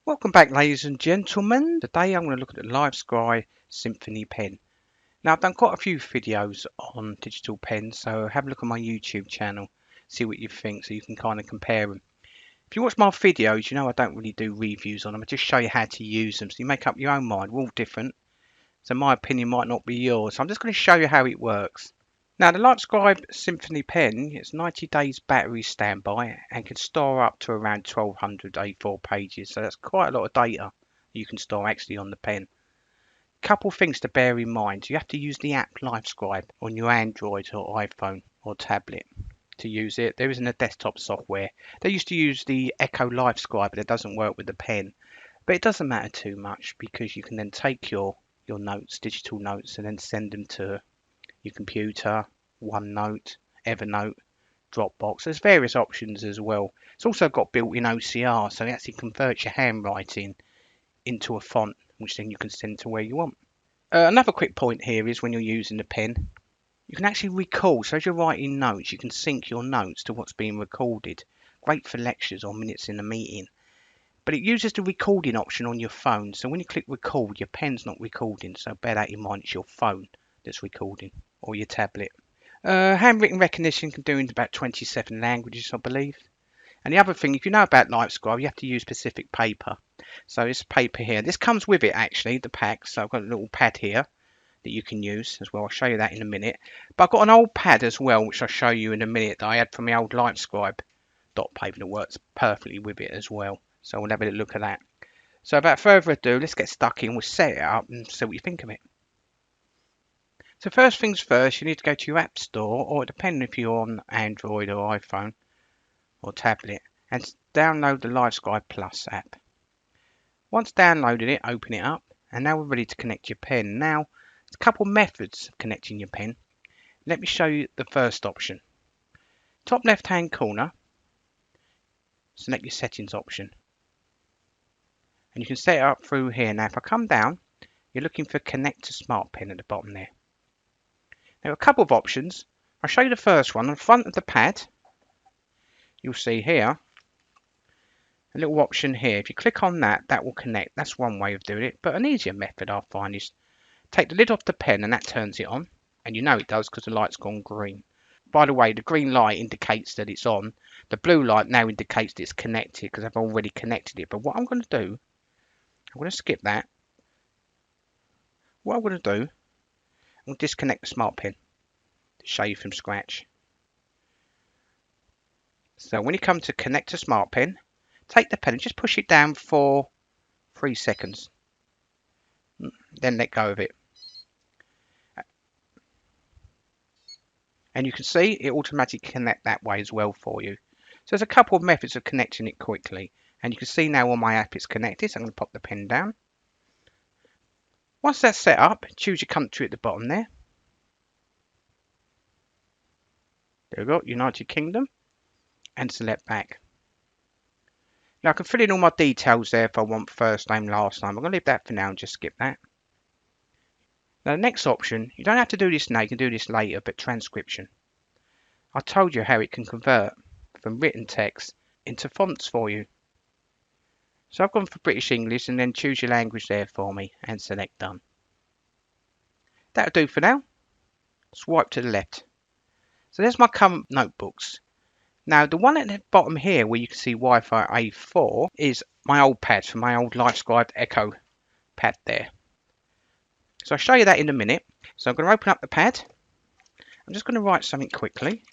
Welcome back, ladies and gentlemen. Today I'm going to look at the Livescribe Symphony pen. Now, I've done quite a few videos on digital pens, so have a look on my YouTube channel, see what you think, so you can kind of compare them. If you watch my videos, you know I don't really do reviews on them. I just show you how to use them, so you make up your own mind. We're all different, so my opinion might not be yours. So I'm just going to show you how it works. Now, the Livescribe Symphony pen, it's 90 days battery standby and can store up to around 1200 A4 pages. So that's quite a lot of data you can store actually on the pen. Couple things to bear in mind. You have to use the app Livescribe on your Android or iPhone or tablet to use it. There isn't a desktop software. They used to use the Echo Livescribe, but it doesn't work with the pen. But it doesn't matter too much because you can then take your notes, digital notes, and then send them to your computer, OneNote, Evernote, Dropbox. There's various options as well. It's also got built-in OCR, so it actually converts your handwriting into a font, which then you can send to where you want. Another quick point here is when you're using the pen, you can actually record. So as you're writing notes, you can sync your notes to what's being recorded. Great for lectures or minutes in a meeting. But it uses the recording option on your phone. So when you click record, your pen's not recording. So bear that in mind, it's your phone that's recording or your tablet. Handwritten recognition can do in about 27 languages, I believe. And the other thing, if you know about Livescribe, you have to use specific paper. So this paper here, this comes with it actually, the pack. So I've got a little pad here that you can use as well. I'll show you that in a minute. But I've got an old pad as well, which I'll show you in a minute, that I had from my old Livescribe dot paper that works perfectly with it as well. So we'll have a look at that. So without further ado, let's get stuck in. We'll set it up and see what you think of it. So first things first, you need to go to your app store, or depending if you're on Android or iPhone or tablet, and download the Livescribe Plus app. Once downloaded it, open it up, and now we're ready to connect your pen. Now, there's a couple methods of connecting your pen. Let me show you the first option. Top left hand corner, select your settings option. And you can set it up through here. Now, if I come down, you're looking for connect to smart pen at the bottom there. There are a couple of options. I'll show you the first one. On the front of the pad, you'll see here a little option here. If you click on that, that will connect. That's one way of doing it. But an easier method I find is take the lid off the pen and that turns it on. And you know it does because the light's gone green. By the way, the green light indicates that it's on. The blue light now indicates that it's connected because I've already connected it. But what I'm going to do, I'm going to skip that. What I'm going to do, I'm going to disconnect the smart pen to show you from scratch. So when you come to connect to smart pen, take the pen and just push it down for 3 seconds. Then let go of it. And you can see it automatically connect that way as well for you. So there's a couple of methods of connecting it quickly. And you can see now on my app it's connected. So I'm going to pop the pen down. Once that's set up, choose your country at the bottom there. There we go, United Kingdom. And select back. Now I can fill in all my details there if I want first name, last name. I'm going to leave that for now and just skip that. Now the next option, you don't have to do this now, you can do this later, but transcription. I told you how it can convert from written text into fonts for you. So I've gone for British English and then choose your language there for me and select done. That'll do for now. Swipe to the left. So there's my current notebooks. Now the one at the bottom here where you can see Wi-Fi A4 is my old pad from my old Livescribe Echo pad there. So I'll show you that in a minute. So I'm going to open up the pad. I'm just going to write something quickly.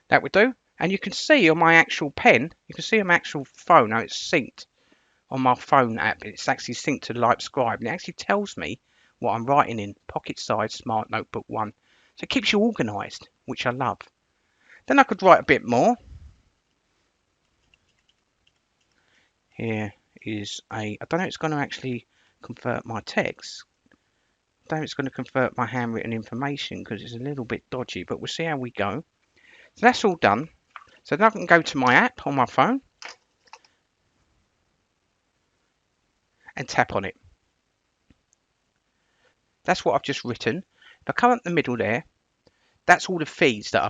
That would do. And you can see on my actual pen, you can see on my actual phone, how it's synced on my phone app. It's actually synced to the Livescribe. And it actually tells me what I'm writing in pocket size Smart Notebook 1. So it keeps you organised, which I love. Then I could write a bit more. Here is I don't know if it's going to actually convert my text. I don't know if it's going to convert my handwritten information because it's a little bit dodgy, but we'll see how we go. So that's all done. So then I can go to my app on my phone and tap on it. That's what I've just written. If I come up the middle there, that's all the feeds that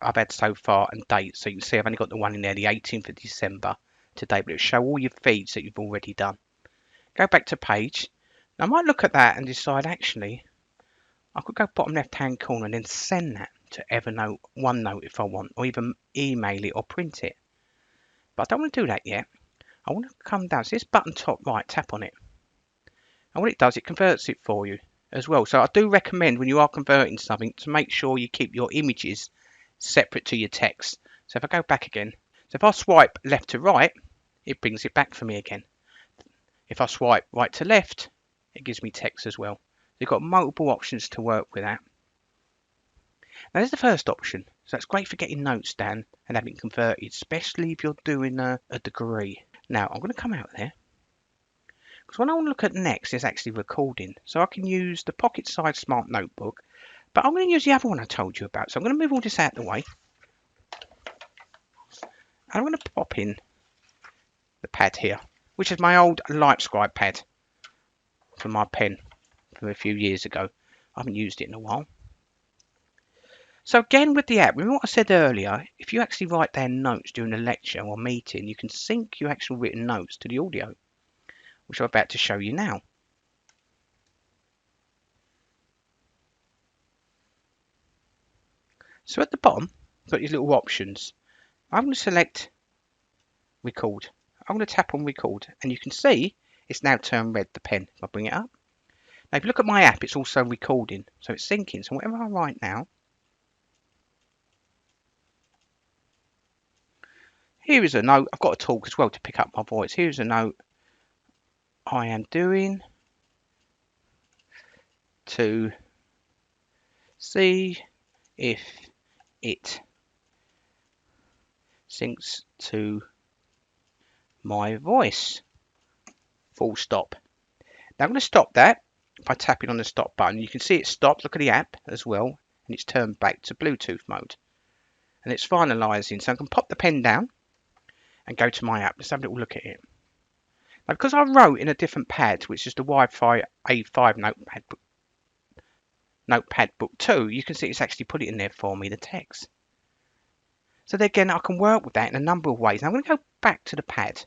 I've had so far and dates. So you can see I've only got the one in there, the 18th of December to date, but it'll show all your feeds that you've already done. Go back to page. Now I might look at that and decide actually I could go bottom left hand corner and then send that to Evernote, OneNote if I want, or even email it or print it. But I don't want to do that yet. I want to come down. See this button top right, tap on it. And what it does, it converts it for you as well. So I do recommend when you are converting something to make sure you keep your images separate to your text. So if I go back again, so if I swipe left to right, it brings it back for me again. If I swipe right to left, it gives me text as well. So you've got multiple options to work with that. Now there's the first option. So it's great for getting notes down and having it converted, especially if you're doing a degree. Now I'm going to come out there, because what I want to look at next is actually recording. So I can use the pocket size smart notebook, but I'm going to use the other one I told you about. So I'm going to move all this out of the way. I'm going to pop in the pad here, which is my old Livescribe pad for my pen from a few years ago. I haven't used it in a while. So again with the app, remember what I said earlier, if you actually write down notes during a lecture or meeting, you can sync your actual written notes to the audio, which I'm about to show you now. So at the bottom, you've got these little options. I'm going to select record. I'm going to tap on record, and you can see it's now turned red, the pen, if I bring it up. Now if you look at my app, it's also recording, so it's syncing. So whatever I write now, here is a note. I've got to talk as well to pick up my voice. Here's a note I am doing to see if it syncs to my voice. Full stop. Now I'm going to stop that by tapping on the stop button. You can see it stopped. Look at the app as well, and it's turned back to Bluetooth mode, and it's finalizing. So I can pop the pen down and go to my app. Let's have a little look at it. Now because I wrote in a different pad, which is the Wi-Fi A5 Notepad Book 2, you can see it's actually put it in there for me, the text. So again, I can work with that in a number of ways. Now I'm going to go back to the pad.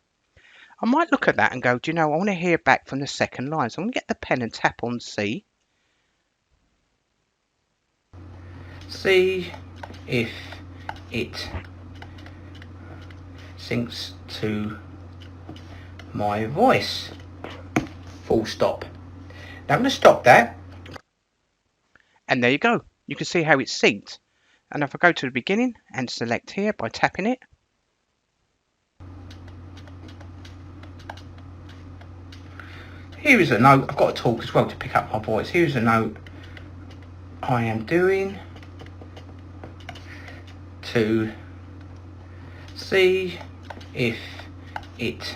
I might look at that and go, do you know, I want to hear back from the second line. So I'm going to get the pen and tap on C. See if it syncs to my voice. Full stop. Now I'm going to stop that. And there you go. You can see how it's synced. And if I go to the beginning and select here by tapping it, here is a note. I've got to talk as well to pick up my voice. Here's a note I am doing to see if it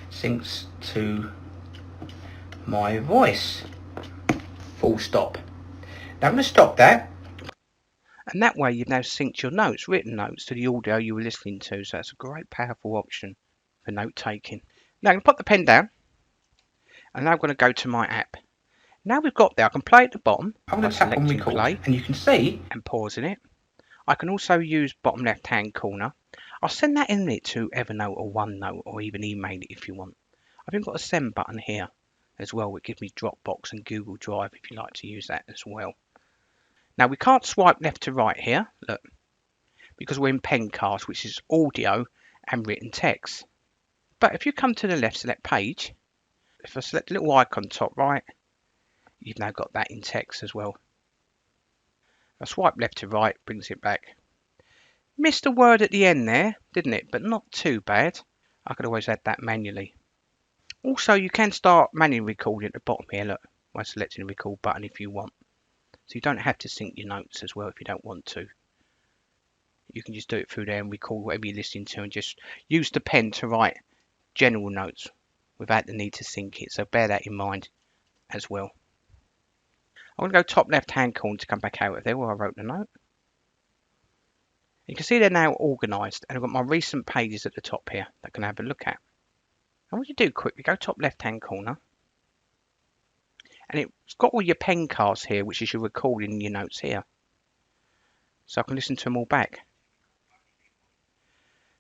syncs to my voice. Full stop. Now I'm going to stop that. And that way you've now synced your notes, written notes, to the audio you were listening to. So that's a great powerful option for note taking. Now I'm going to put the pen down, and now I'm going to go to my app. Now we've got there, I can play at the bottom. I'm going to tap on record, play, and you can see, and pausing it. I can also use bottom left hand corner. I'll send that in it to Evernote or OneNote, or even email it if you want. I've even got a send button here as well, which gives me Dropbox and Google Drive if you like to use that as well. Now we can't swipe left to right here, look, because we're in Pencast, which is audio and written text. But if you come to the left, select page. If I select the little icon top right, you've now got that in text as well. I swipe left to right, brings it back. Missed a word at the end there, didn't it? But not too bad. I could always add that manually. Also, you can start manually recording at the bottom here, look, by selecting the record button if you want. So you don't have to sync your notes as well if you don't want to. You can just do it through there and record whatever you're listening to and just use the pen to write general notes without the need to sync it. So bear that in mind as well. I'm going to go top left hand corner to come back out of there where I wrote the note. You can see they're now organised, and I've got my recent pages at the top here that I can have a look at. And what you do quickly, go top left hand corner, And it's got all your pen cards here, which is your recording and your notes here. So I can listen to them all back.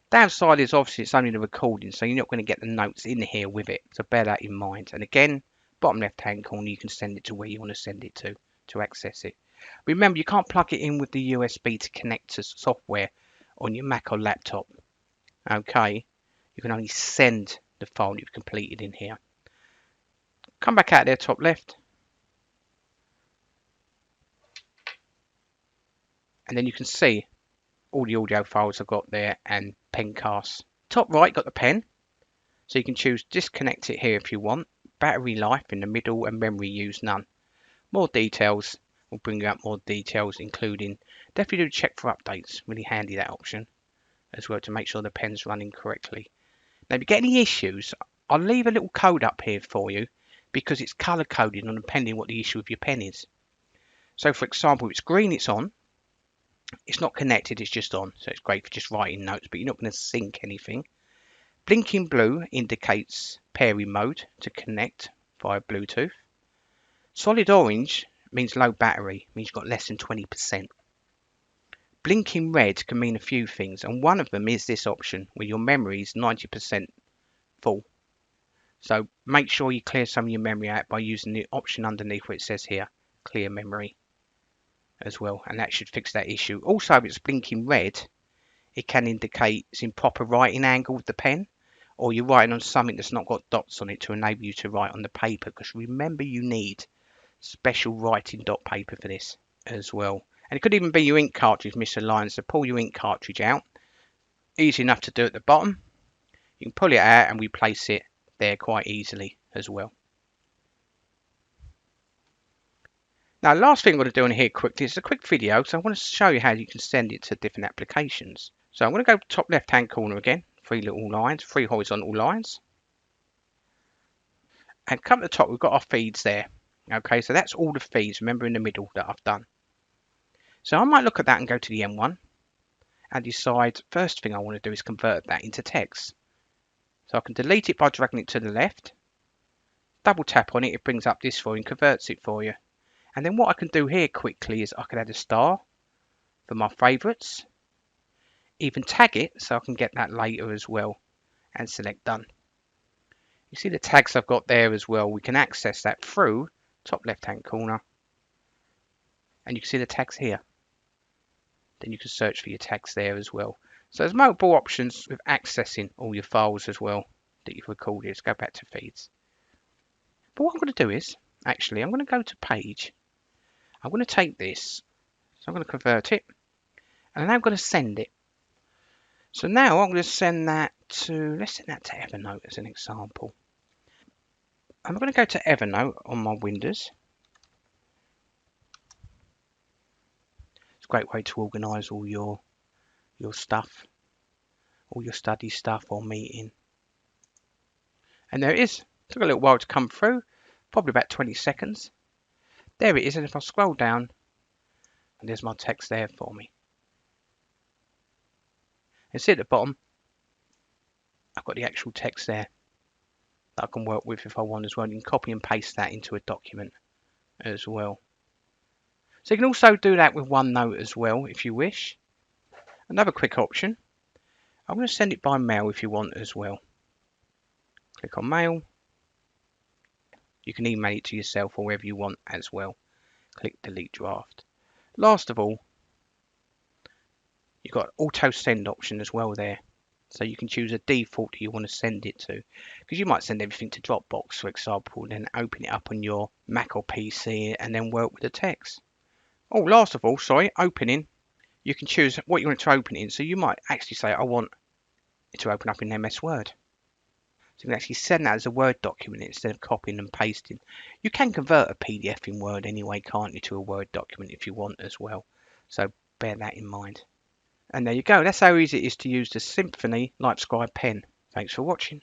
Downside is obviously it's only the recording, so you're not going to get the notes in here with it. So bear that in mind. And again, bottom left hand corner, you can send it to where you want to send it to access it. Remember, you can't plug it in with the USB to connect to software on your Mac or laptop. Okay, you can only send the file you've completed in here. Come back out there, top left. And then you can see all the audio files I've got there and pen casts. Top right, got the pen. So you can choose disconnect it here if you want. Battery life in the middle and memory use none. More details will bring you up more details, including definitely do check for updates. Really handy, that option as well, to make sure the pen's running correctly. Now if you get any issues, I'll leave a little code up here for you because it's color coded on depending what the issue with your pen is. So for example, if it's green, it's on. It's not connected, it's just on. So it's great for just writing notes, but you're not going to sync anything. Blinking blue indicates pairing mode to connect via Bluetooth. Solid orange means low battery, means you've got less than 20%. Blinking red can mean a few things, and one of them is this option where your memory is 90% full. So make sure you clear some of your memory out by using the option underneath where it says here, clear memory as well, and that should fix that issue. Also, if it's blinking red, it can indicate it's in proper writing angle with the pen, or you're writing on something that's not got dots on it to enable you to write on the paper, because remember you need special writing dot paper for this as well. And it could even be your ink cartridge misaligned, so pull your ink cartridge out. Easy enough to do at the bottom. You can pull it out and replace it there quite easily as well. Now, last thing I'm going to do on here quickly is a quick video, so I want to show you how you can send it to different applications. So I'm going to go top left hand corner again, three little lines, three horizontal lines. And come to the top, we've got our feeds there. Okay, so that's all the feeds, remember, in the middle that I've done. So I might look at that and go to the M1 and decide first thing I want to do is convert that into text. So I can delete it by dragging it to the left. Double tap on it, it brings up this for you and converts it for you. And then what I can do here quickly is I can add a star for my favourites. Even tag it so I can get that later as well and select done. You see the tags I've got there as well. We can access that through top left hand corner. And you can see the tags here. Then you can search for your tags there as well. So there's multiple options with accessing all your files as well that you've recorded. Let's go back to feeds. But what I'm going to do is, actually, I'm going to go to page. I'm going to take this. So I'm going to convert it. And now I'm going to send it. So now I'm going to send that to, let's send that to Evernote as an example. I'm going to go to Evernote on my Windows. It's a great way to organise all your stuff, all your study stuff or meeting. And there it is. Took a little while to come through, probably about 20 seconds. There it is, and if I scroll down, and there's my text there for me. And see at the bottom, I've got the actual text there that I can work with if I want as well. You can copy and paste that into a document as well. So you can also do that with OneNote as well if you wish. Another quick option, I'm going to send it by mail if you want as well. Click on mail. You can email it to yourself or wherever you want as well. Click delete draft. Last of all, you've got auto send option as well there. So you can choose a default that you want to send it to. Because you might send everything to Dropbox, for example, and then open it up on your Mac or PC and then work with the text. Oh, last of all, sorry, opening. You can choose what you want it to open in. So you might actually say, I want it to open up in MS Word. So you can actually send that as a Word document instead of copying and pasting. You can convert a PDF in Word anyway, can't you, to a Word document if you want as well. So bear that in mind. And there you go. That's how easy it is to use the Symphony Livescribe pen. Thanks for watching.